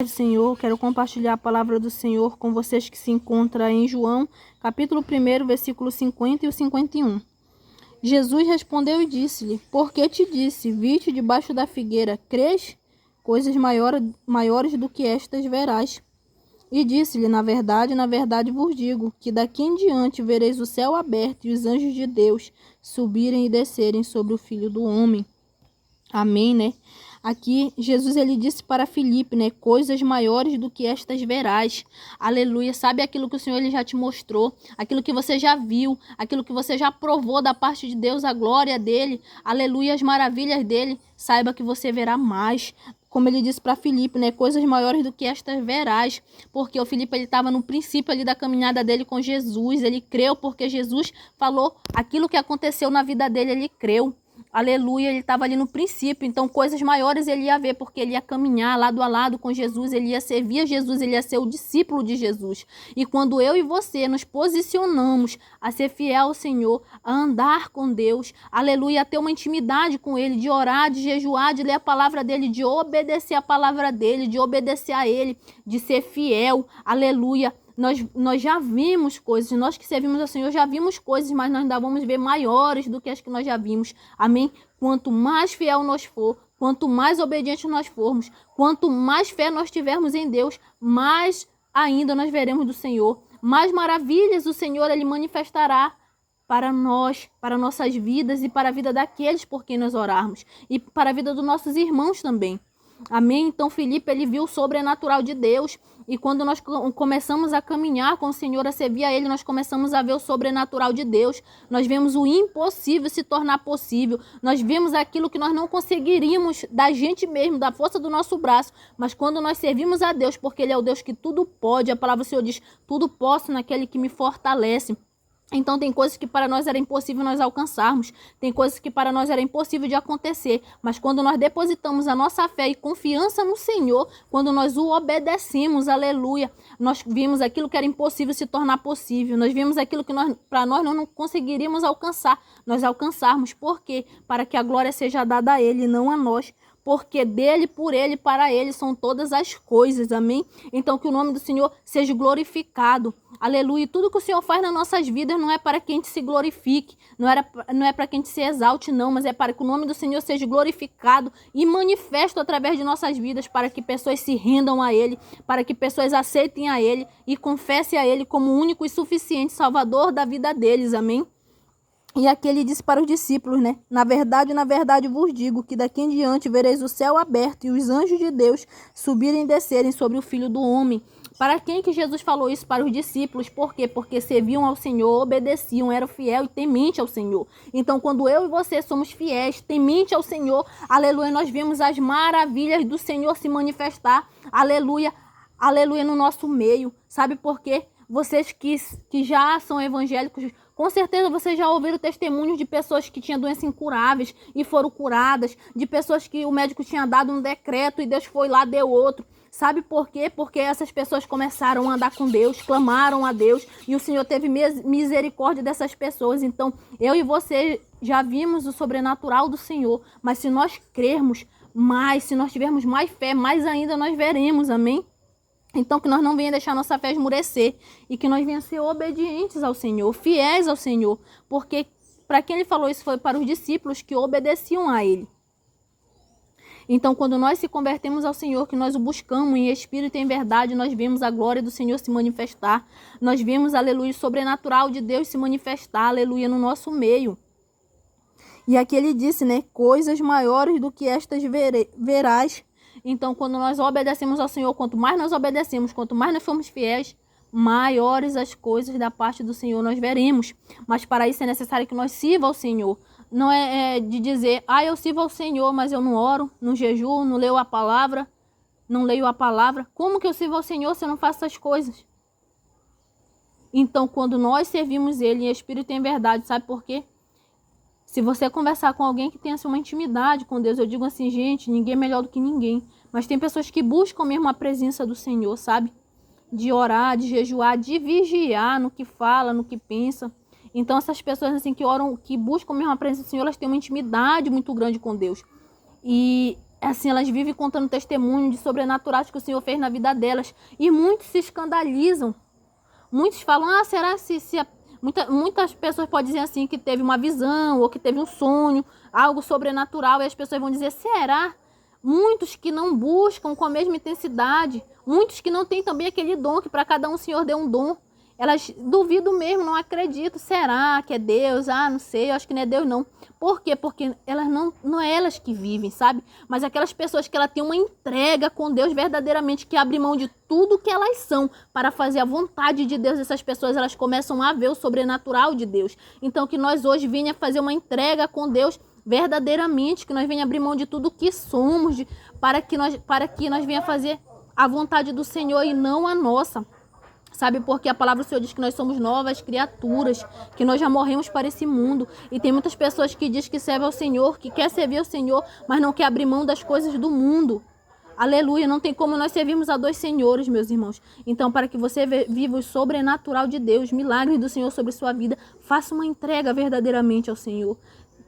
Senhor, quero compartilhar a palavra do Senhor com vocês que se encontra em João, capítulo 1, versículo 50 e o 51. Jesus respondeu e disse-lhe: Por que te disse, viste debaixo da figueira, crês? Coisas maiores do que estas verás. E disse-lhe: na verdade vos digo, que daqui em diante vereis o céu aberto e os anjos de Deus subirem e descerem sobre o Filho do Homem. Amém, né? Aqui, Jesus ele disse para Filipe, né? Coisas maiores do que estas verás. Aleluia. Sabe aquilo que o Senhor ele já te mostrou, aquilo que você já viu, aquilo que você já provou da parte de Deus, a glória dele, aleluia, as maravilhas dele. Saiba que você verá mais. Como ele disse para Filipe, né? Coisas maiores do que estas verás. Porque o Filipe ele estava no princípio ali da caminhada dele com Jesus. Ele creu porque Jesus falou aquilo que aconteceu na vida dele, ele creu. Aleluia, ele estava ali no princípio, então coisas maiores ele ia ver, porque ele ia caminhar lado a lado com Jesus, ele ia servir a Jesus, ele ia ser o discípulo de Jesus. E quando eu e você nos posicionamos a ser fiel ao Senhor, a andar com Deus, aleluia, a ter uma intimidade com Ele, de orar, de jejuar, de ler a palavra dEle, de obedecer a palavra dEle, de obedecer a Ele, de ser fiel, aleluia. Nós já vimos coisas, nós que servimos ao Senhor já vimos coisas, mas nós ainda vamos ver maiores do que as que nós já vimos. Amém? Quanto mais fiel nós for, quanto mais obedientes nós formos, quanto mais fé nós tivermos em Deus, mais ainda nós veremos do Senhor. Mais maravilhas o Senhor ele manifestará para nós, para nossas vidas e para a vida daqueles por quem nós orarmos. E para a vida dos nossos irmãos também. Amém? Então Filipe ele viu o sobrenatural de Deus, e quando nós começamos a caminhar com o Senhor, a servir a Ele, nós começamos a ver o sobrenatural de Deus. Nós vemos o impossível se tornar possível. Nós vemos aquilo que nós não conseguiríamos da gente mesmo, da força do nosso braço, mas quando nós servimos a Deus, porque Ele é o Deus que tudo pode, a palavra do Senhor diz, tudo posso naquele que me fortalece. Então tem coisas que para nós era impossível nós alcançarmos, tem coisas que para nós era impossível de acontecer, mas quando nós depositamos a nossa fé e confiança no Senhor, quando nós o obedecemos, aleluia, nós vimos aquilo que era impossível se tornar possível, nós vimos aquilo que para nós não conseguiríamos alcançar, nós alcançarmos. Por quê? Para que a glória seja dada a Ele, não a nós. Porque dele, por ele, para ele são todas as coisas, amém? Então que o nome do Senhor seja glorificado, aleluia. E tudo que o Senhor faz nas nossas vidas não é para que a gente se glorifique, não é para que a gente se exalte, não, mas é para que o nome do Senhor seja glorificado e manifesto através de nossas vidas, para que pessoas se rendam a Ele, para que pessoas aceitem a Ele e confessem a Ele como o único e suficiente Salvador da vida deles, amém? E aqui ele disse para os discípulos, né? Na verdade vos digo que daqui em diante vereis o céu aberto e os anjos de Deus subirem e descerem sobre o Filho do Homem. Para quem que Jesus falou isso? Para os discípulos. Por quê? Porque serviam ao Senhor, obedeciam, eram fiel e temente ao Senhor. Então, quando eu e você somos fiéis, temente ao Senhor, aleluia, nós vemos as maravilhas do Senhor se manifestar, aleluia, aleluia, no nosso meio. Sabe por quê? Vocês que já são evangélicos, com certeza vocês já ouviram testemunhos de pessoas que tinham doenças incuráveis e foram curadas, de pessoas que o médico tinha dado um decreto e Deus foi lá, deu outro. Sabe por quê? Porque essas pessoas começaram a andar com Deus, clamaram a Deus e o Senhor teve misericórdia dessas pessoas. Então, eu e você já vimos o sobrenatural do Senhor, mas se nós crermos mais, se nós tivermos mais fé, mais ainda nós veremos, amém? Então que nós não venhamos deixar nossa fé esmurecer e que nós venhamos ser obedientes ao Senhor, fiéis ao Senhor, porque para quem ele falou isso foi para os discípulos que obedeciam a ele. Então quando nós se convertemos ao Senhor, que nós o buscamos em espírito e em verdade, nós vemos a glória do Senhor se manifestar, nós vemos, aleluia, o sobrenatural de Deus se manifestar, aleluia, no nosso meio. E aqui ele disse, né, coisas maiores do que estas verás. Então, quando nós obedecemos ao Senhor, quanto mais nós obedecemos, quanto mais nós formos fiéis, maiores as coisas da parte do Senhor nós veremos. Mas para isso é necessário que nós sirva ao Senhor. Não é de dizer, eu sirvo ao Senhor, mas eu não oro, não jejuo, não leio a palavra, não leio a palavra. Como que eu sirvo ao Senhor se eu não faço essas coisas? Então, quando nós servimos Ele em espírito e em verdade, sabe por quê? Se você conversar com alguém que tenha assim, uma intimidade com Deus, eu digo assim, gente, ninguém é melhor do que ninguém. Mas tem pessoas que buscam mesmo a presença do Senhor, sabe? De orar, de jejuar, de vigiar no que fala, no que pensa. Então essas pessoas assim que oram, que buscam mesmo a presença do Senhor, elas têm uma intimidade muito grande com Deus. E assim, elas vivem contando testemunho de sobrenaturais que o Senhor fez na vida delas. E muitos se escandalizam. Muitos falam, será se muitas pessoas podem dizer assim que teve uma visão ou que teve um sonho, algo sobrenatural, e as pessoas vão dizer, será? Muitos que não buscam com a mesma intensidade, muitos que não têm também aquele dom, que para cada um o Senhor deu um dom. Elas duvidam mesmo, não acreditam. Será que é Deus? Não sei, eu acho que não é Deus não. Por quê? Porque elas não é elas que vivem, sabe? Mas aquelas pessoas que ela tem uma entrega com Deus verdadeiramente, que abrem mão de tudo que elas são para fazer a vontade de Deus, essas pessoas elas começam a ver o sobrenatural de Deus. Então que nós hoje venha fazer uma entrega com Deus verdadeiramente, que nós venha abrir mão de tudo que somos, para que nós venha fazer a vontade do Senhor e não a nossa. Sabe, porque a palavra do Senhor diz que nós somos novas criaturas, que nós já morremos para esse mundo. E tem muitas pessoas que dizem que servem ao Senhor, que quer servir ao Senhor, mas não quer abrir mão das coisas do mundo. Aleluia, não tem como nós servirmos a dois senhores, meus irmãos. Então, para que você viva o sobrenatural de Deus, milagres do Senhor sobre sua vida, faça uma entrega verdadeiramente ao Senhor.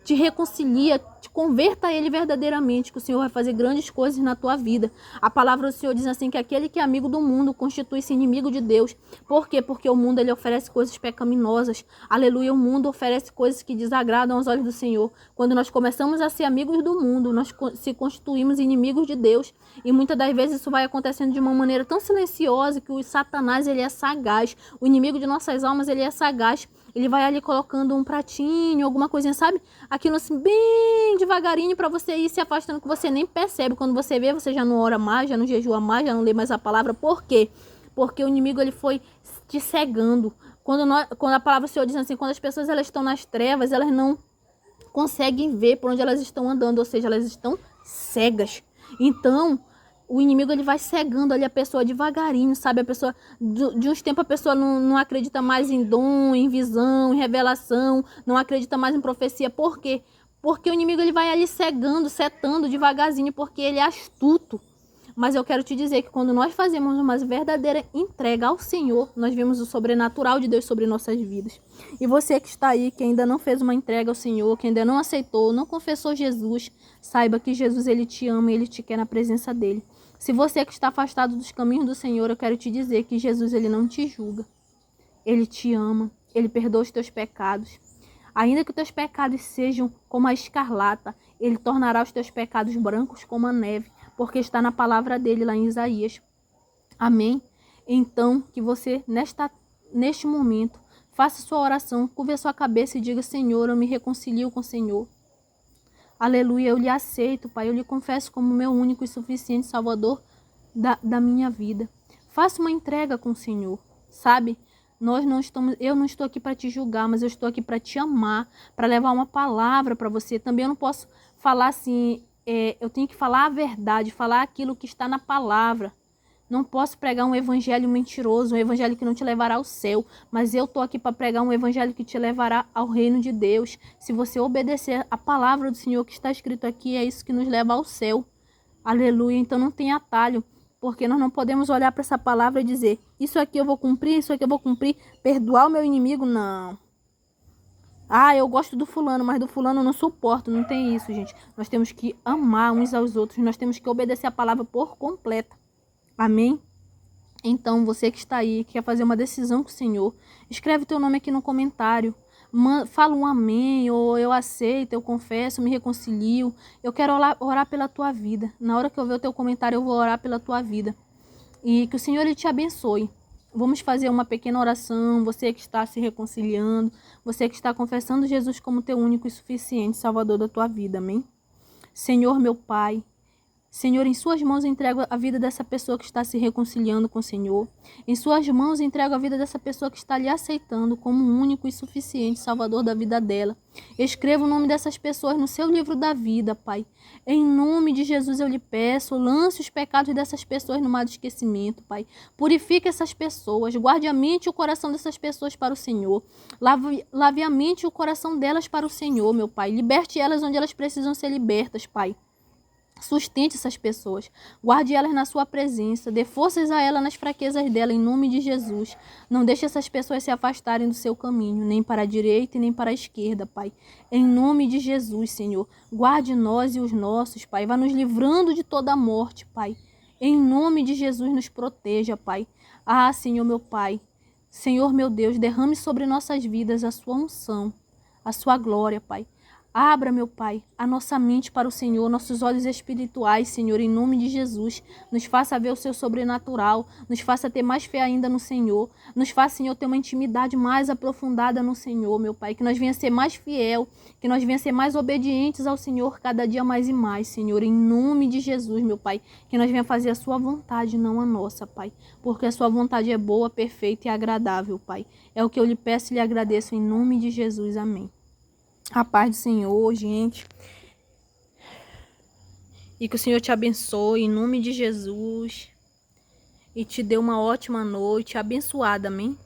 Te reconcilia, te converta a Ele verdadeiramente, que o Senhor vai fazer grandes coisas na tua vida. A palavra do Senhor diz assim, que aquele que é amigo do mundo constitui-se inimigo de Deus. Por quê? Porque o mundo ele oferece coisas pecaminosas. Aleluia, o mundo oferece coisas que desagradam aos olhos do Senhor. Quando nós começamos a ser amigos do mundo, nós se constituímos inimigos de Deus. E muitas das vezes isso vai acontecendo de uma maneira tão silenciosa que o Satanás ele é sagaz. O inimigo de nossas almas ele é sagaz. Ele vai ali colocando um pratinho, alguma coisinha, sabe? Aquilo assim, bem devagarinho para você ir se afastando, que você nem percebe. Quando você vê, você já não ora mais, já não jejua mais, já não lê mais a palavra. Por quê? Porque o inimigo ele foi te cegando. Quando a palavra do Senhor diz assim, quando as pessoas elas estão nas trevas, elas não conseguem ver por onde elas estão andando, ou seja, elas estão cegas. Então, o inimigo ele vai cegando ali a pessoa devagarinho, sabe? A pessoa, de uns tempos a pessoa não acredita mais em dom, em visão, em revelação, não acredita mais em profecia. Por quê? Porque o inimigo ele vai ali cegando, setando devagarzinho, porque ele é astuto. Mas eu quero te dizer que quando nós fazemos uma verdadeira entrega ao Senhor, nós vemos o sobrenatural de Deus sobre nossas vidas. E você que está aí, que ainda não fez uma entrega ao Senhor, que ainda não aceitou, não confessou Jesus, saiba que Jesus ele te ama e ele te quer na presença dele. Se você que está afastado dos caminhos do Senhor, eu quero te dizer que Jesus ele não te julga. Ele te ama, ele perdoa os teus pecados. Ainda que os teus pecados sejam como a escarlata, ele tornará os teus pecados brancos como a neve, porque está na palavra dele lá em Isaías. Amém? Então, que você, neste momento, faça sua oração, curve a sua cabeça e diga, Senhor, eu me reconcilio com o Senhor. Aleluia, eu lhe aceito, Pai, eu lhe confesso como meu único e suficiente Salvador da minha vida. Faça uma entrega com o Senhor, sabe? Eu não estou aqui para te julgar, mas eu estou aqui para te amar, para levar uma palavra para você. Também eu não posso falar assim, eu tenho que falar a verdade, falar aquilo que está na palavra. Não posso pregar um evangelho mentiroso, um evangelho que não te levará ao céu, mas eu estou aqui para pregar um evangelho que te levará ao reino de Deus. Se você obedecer a palavra do Senhor que está escrito aqui, é isso que nos leva ao céu. Aleluia, então não tem atalho. Porque nós não podemos olhar para essa palavra e dizer, isso aqui eu vou cumprir, isso aqui eu vou cumprir, perdoar o meu inimigo, não. Eu gosto do fulano, mas do fulano eu não suporto, não tem isso, gente. Nós temos que amar uns aos outros, nós temos que obedecer a palavra por completa. Amém? Então, você que está aí, que quer fazer uma decisão com o Senhor, escreve teu nome aqui no comentário. Fala um amém, ou eu aceito, eu confesso, eu me reconcilio. Eu quero orar pela tua vida. Na hora que eu ver o teu comentário, eu vou orar pela tua vida. E que o Senhor ele te abençoe. Vamos fazer uma pequena oração. Você que está se reconciliando, você que está confessando Jesus como teu único e suficiente Salvador da tua vida. Amém? Senhor, meu Pai, Senhor, em suas mãos entrego a vida dessa pessoa que está se reconciliando com o Senhor. Em suas mãos entrego a vida dessa pessoa que está lhe aceitando como um único e suficiente Salvador da vida dela. Escreva o nome dessas pessoas no seu livro da vida, Pai. Em nome de Jesus eu lhe peço, lance os pecados dessas pessoas no mar do esquecimento, Pai. Purifique essas pessoas, guarde a mente e o coração dessas pessoas para o Senhor. Lave a mente e o coração delas para o Senhor, meu Pai. Liberte elas onde elas precisam ser libertas, Pai. Sustente essas pessoas, guarde elas na sua presença, dê forças a elas nas fraquezas dela, em nome de Jesus. Não deixe essas pessoas se afastarem do seu caminho, nem para a direita e nem para a esquerda, Pai. Em nome de Jesus, Senhor, guarde nós e os nossos, Pai. Vá nos livrando de toda a morte, Pai. Em nome de Jesus, nos proteja, Pai. Ah, Senhor, meu Pai. Senhor, meu Deus, derrame sobre nossas vidas a sua unção, a sua glória, Pai. Abra, meu Pai, a nossa mente para o Senhor, nossos olhos espirituais, Senhor, em nome de Jesus. Nos faça ver o seu sobrenatural, nos faça ter mais fé ainda no Senhor. Nos faça, Senhor, ter uma intimidade mais aprofundada no Senhor, meu Pai. Que nós venha ser mais fiel, que nós venha ser mais obedientes ao Senhor cada dia mais e mais, Senhor, em nome de Jesus, meu Pai. Que nós venha fazer a sua vontade, não a nossa, Pai. Porque a sua vontade é boa, perfeita e agradável, Pai. É o que eu lhe peço e lhe agradeço em nome de Jesus. Amém. A paz do Senhor, gente. E que o Senhor te abençoe em nome de Jesus. E te dê uma ótima noite abençoada, amém?